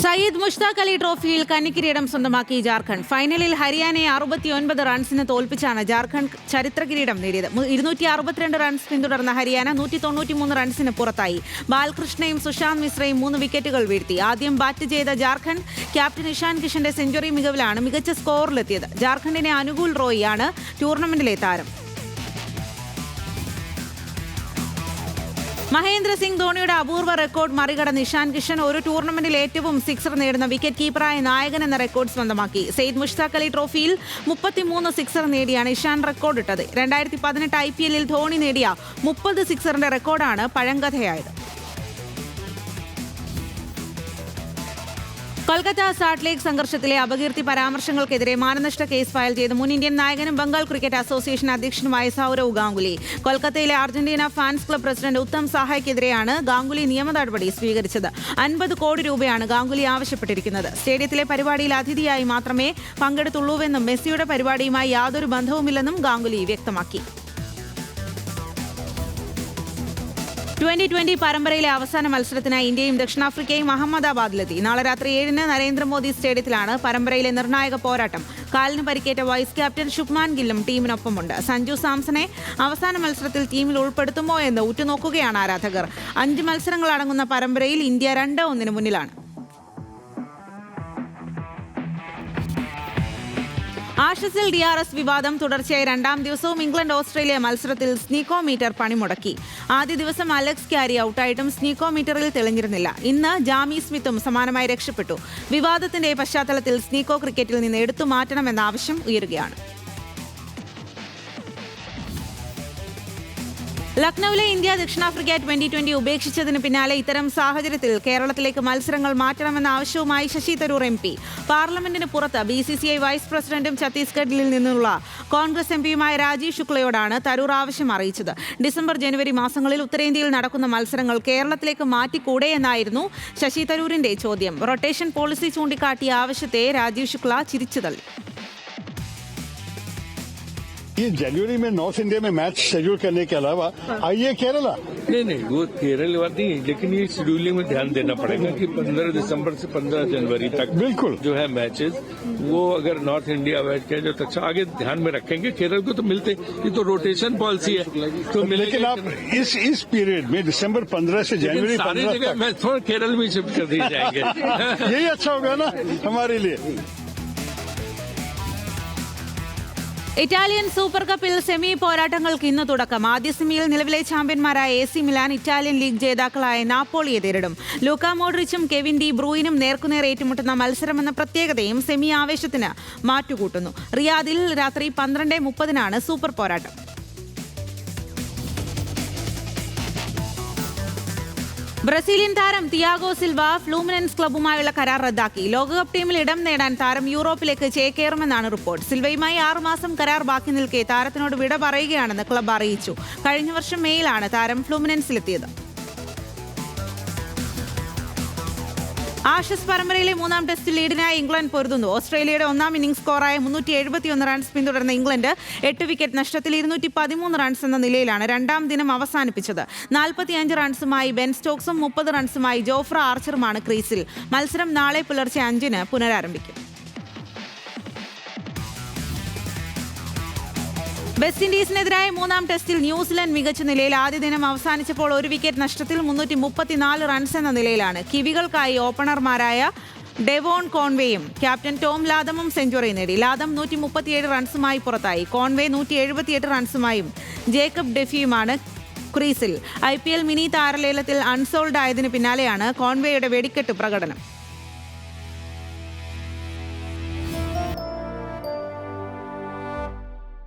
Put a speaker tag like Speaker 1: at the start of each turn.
Speaker 1: സയ്യിദ് മുഷ്താഖ് അലി ട്രോഫിയിൽ കന്നിക്കിരീടം സ്വന്തമാക്കി ജാർഖണ്ഡ്. ഫൈനലിൽ ഹരിയാനയെ 69 റൺസിന് തോൽപ്പിച്ചാണ് ജാർഖണ്ഡ് ചരിത്ര കിരീടം നേടിയത്. 262 റൺസ് പിന്തുടർന്ന ഹരിയാന 193 റൺസിന് പുറത്തായി. ബാലകൃഷ്ണയും സുശാന്ത് മിശ്രയും 3 വിക്കറ്റുകൾ വീഴ്ത്തി. ആദ്യം ബാറ്റ് ചെയ്ത ജാർഖണ്ഡ് ക്യാപ്റ്റൻ ഇഷാൻ കിഷന്റെ സെഞ്ചുറി മികവിലാണ് മികച്ച സ്കോറിലെത്തിയത്. ജാർഖണ്ഡിനെ അനുകൂൽ റോയിയാണ് ടൂർണമെന്റിലെ താരം. മഹേന്ദ്ര സിംഗ് ധോണിയുടെ അപൂർവ റെക്കോർഡ് മറികടന്ന് ഇഷാൻ കിഷൻ ഒരു ടൂർണമെന്റിൽ ഏറ്റവും സിക്സർ നേടുന്ന വിക്കറ്റ് കീപ്പറായ നായകൻ എന്ന റെക്കോർഡ് സ്വന്തമാക്കി. സയ്യിദ് മുഷ്താഖ് അലി ട്രോഫിയിൽ 33 സിക്സർ നേടിയാണ് ഇഷാൻ റെക്കോർഡിട്ടത്. 2018 IPL ധോണി നേടിയ 30 സിക്സറിന്റെ റെക്കോർഡാണ് പഴങ്കഥയായത്. കൊൽക്കത്ത സാൾട്ട് ലേക്ക് സംഘർഷത്തിലെ അപകീർത്തി പരാമർശങ്ങൾക്കെതിരെ മാനനഷ്ട കേസ് ഫയൽ ചെയ്ത മുൻ ഇന്ത്യൻ നായകനും ബംഗാൾ ക്രിക്കറ്റ് അസോസിയേഷൻ അധ്യക്ഷനുമായ സൗരവ് ഗാംഗുലി കൊൽക്കത്തയിലെ Argentina fans club president Uttam സാഹയ്ക്കെതിരെയാണ് ഗാംഗുലി നിയമ നടപടി സ്വീകരിച്ചത്. 50 കോടി രൂപയാണ് ഗാംഗുലി ആവശ്യപ്പെട്ടിരിക്കുന്നത്. സ്റ്റേഡിയത്തിലെ പരിപാടിയിൽ അതിഥിയായി മാത്രമേ പങ്കെടുത്തുള്ളൂവെന്നും മെസ്സിയുടെ പരിപാടിയുമായി യാതൊരു ബന്ധവുമില്ലെന്നും ഗാംഗുലി വ്യക്തമാക്കി. 2020 പരമ്പരയിലെ അവസാന മത്സരത്തിനായി ഇന്ത്യയും ദക്ഷിണാഫ്രിക്കയും അഹമ്മദാബാദിലെത്തി. നാളെ രാത്രി 7-ന് നരേന്ദ്രമോദി സ്റ്റേഡിയത്തിലാണ് പരമ്പരയിലെ നിർണായക പോരാട്ടം. കാലിന് പരിക്കേറ്റ വൈസ് ക്യാപ്റ്റൻ ശുഭ്മാൻ ഗില്ലും ടീമിനൊപ്പമുണ്ട്. സഞ്ജു സാംസണെ അവസാന മത്സരത്തിൽ ടീമിൽ ഉൾപ്പെടുത്തുമോ എന്ന് ഉറ്റുനോക്കുകയാണ് ആരാധകർ. 5 മത്സരങ്ങളടങ്ങുന്ന പരമ്പരയിൽ ഇന്ത്യ 2-1 മുന്നിലാണ്. ആഷസിൽ DRS വിവാദം തുടർച്ചയായി 2ാം ദിവസവും ഇംഗ്ലണ്ട് ഓസ്ട്രേലിയ മത്സരത്തിൽ സ്നീക്കോമീറ്റർ പണിമുടക്കി. ആദ്യ ദിവസം അലക്സ് ക്യാരി ഔട്ടായിട്ടും സ്നീക്കോമീറ്ററിൽ തെളിഞ്ഞിരുന്നില്ല. ഇന്ന് ജാമി സ്മിത്തും സമാനമായി രക്ഷപ്പെട്ടു. വിവാദത്തിന്റെ പശ്ചാത്തലത്തിൽ സ്നീക്കോ ക്രിക്കറ്റിൽ നിന്ന് എടുത്തു മാറ്റണമെന്ന ആവശ്യം ഉയരുകയാണ്. ലക്നൌവിലെ ഇന്ത്യ ദക്ഷിണാഫ്രിക്ക 2020 ഉപേക്ഷിച്ചതിന് പിന്നാലെ ഇത്തരം സാഹചര്യത്തിൽ കേരളത്തിലേക്ക് മത്സരങ്ങൾ മാറ്റണമെന്ന ആവശ്യവുമായി ശശി തരൂർ MP. പാർലമെന്റിന് പുറത്ത് BCCI വൈസ് പ്രസിഡന്റും ഛത്തീസ്ഗഡിൽ നിന്നുള്ള കോൺഗ്രസ് MPയുമായ രാജീവ് ശുക്ലയോടാണ് തരൂർ ആവശ്യം അറിയിച്ചത്. ഡിസംബർ ജനുവരി മാസങ്ങളിൽ ഉത്തരേന്ത്യയിൽ നടക്കുന്ന മത്സരങ്ങൾ കേരളത്തിലേക്ക് മാറ്റിക്കൂടെ എന്നായിരുന്നു ശശി തരൂരിന്റെ ചോദ്യം. റൊട്ടേഷൻ പോളിസി ചൂണ്ടിക്കാട്ടിയ ആവശ്യത്തെ രാജീവ് ശുക്ല ചിരിച്ചുതള്ളി.
Speaker 2: ये जनवरी में नॉर्थ इंडिया में मैच शेड्यूल करने के अलावा आइए केरला।
Speaker 3: नहीं वो केरल बात नहीं, लेकिन ये शेड्यूलिंग में ध्यान देना पड़ेगा कि 15 दिसंबर से 15 जनवरी तक
Speaker 2: बिल्कुल
Speaker 3: जो है मैचेस वो अगर नॉर्थ इंडिया मैच किया जो अच्छा आगे ध्यान में रखेंगे। केरल को तो मिलते, ये तो रोटेशन पॉलिसी है तो
Speaker 2: लेकिन आप इस पीरियड में दिसंबर 15 से जनवरी 15 तक
Speaker 3: मैच थोड़ा केरल में शिफ्ट कर दिए जाएंगे।
Speaker 2: यही अच्छा होगा ना हमारे लिए.
Speaker 1: ഇറ്റാലിയൻ സൂപ്പർ കപ്പിൽ സെമി പോരാട്ടങ്ങൾക്ക് ഇന്ന് തുടക്കം. ആദ്യ സെമിയിൽ നിലവിലെ ചാമ്പ്യന്മാരായ AC മിലാൻ ഇറ്റാലിയൻ ലീഗ് ജേതാക്കളായ നാപ്പോളിയെ നേരിടും. ലൂക്ക മോഡ്രിച്ചും കെവിൻ ഡി ബ്രൂയിനും നേർക്കുനേർ ഏറ്റുമുട്ടുന്ന മത്സരമെന്ന പ്രത്യേകതയും സെമി ആവേശത്തിന് മാറ്റുകൂട്ടുന്നു. റിയാദിൽ രാത്രി 12:30 സൂപ്പർ പോരാട്ടം. ബ്രസീലിയൻ താരം തിയാഗോ സിൽവ ഫ്ലൂമിനൻസ് ക്ലബ്ബുമായുള്ള കരാർ റദ്ദാക്കി. ലോകകപ്പ് ടീമിൽ ഇടം നേടാൻ താരം യൂറോപ്പിലേക്ക് ചേക്കേറുമെന്നാണ് റിപ്പോർട്ട്. സിൽവയുമായി 6 മാസം കരാർ ബാക്കി നിൽക്കെ താരത്തിനോട് വിട പറയുകയാണെന്ന് ക്ലബ്ബ് അറിയിച്ചു. കഴിഞ്ഞ വർഷം മേയിലാണ് താരം ഫ്ലൂമിനൻസിലെത്തിയത്. ആഷസ് പരമ്പരയിലെ 3ാം ടെസ്റ്റിൽ ലീഡിനായി ഇംഗ്ലണ്ട് പൊരുതുന്നു. ഓസ്ട്രേലിയയുടെ 1ാം ഇന്നിംഗ്സ് സ്കോറായ 371 റൺസ് പിന്തുടർന്ന ഇംഗ്ലണ്ട് 8 വിക്കറ്റ് നഷ്ടത്തിൽ 213 റൺസ് എന്ന നിലയിലാണ് 2ാം ദിനം അവസാനിപ്പിച്ചത്. 45 റൺസുമായി ബെൻ സ്റ്റോക്സും 30 റൺസുമായി ജോഫ്ര ആർച്ചറുമാണ് ക്രീസിൽ. മത്സരം നാളെ പുലർച്ചെ 5-ന് പുനരാരംഭിക്കും. വെസ്റ്റ് ഇൻഡീസിനെതിരായ 3ാം ടെസ്റ്റിൽ ന്യൂസിലൻഡ് മികച്ച നിലയിൽ. ആദ്യ ദിനം അവസാനിച്ചപ്പോൾ 1 വിക്കറ്റ് നഷ്ടത്തിൽ 334 റൺസ് എന്ന നിലയിലാണ്. കിവികൾക്കായി ഓപ്പണർമാരായ ഡെവോൺ കോൺവേയും ക്യാപ്റ്റൻ ടോം ലാഥമും സെഞ്ചുറി നേടി. ലാഥം 137 റൺസുമായി പുറത്തായി. കോൺവേ 178 റൺസുമായും ജേക്കബ് ഡെഫിയുമാണ് ക്രീസിൽ. IPL മിനി താരലേലത്തിൽ അൺസോൾഡ് ആയതിനു പിന്നാലെയാണ് കോൺവേയുടെ വെടിക്കെട്ട് പ്രകടനം.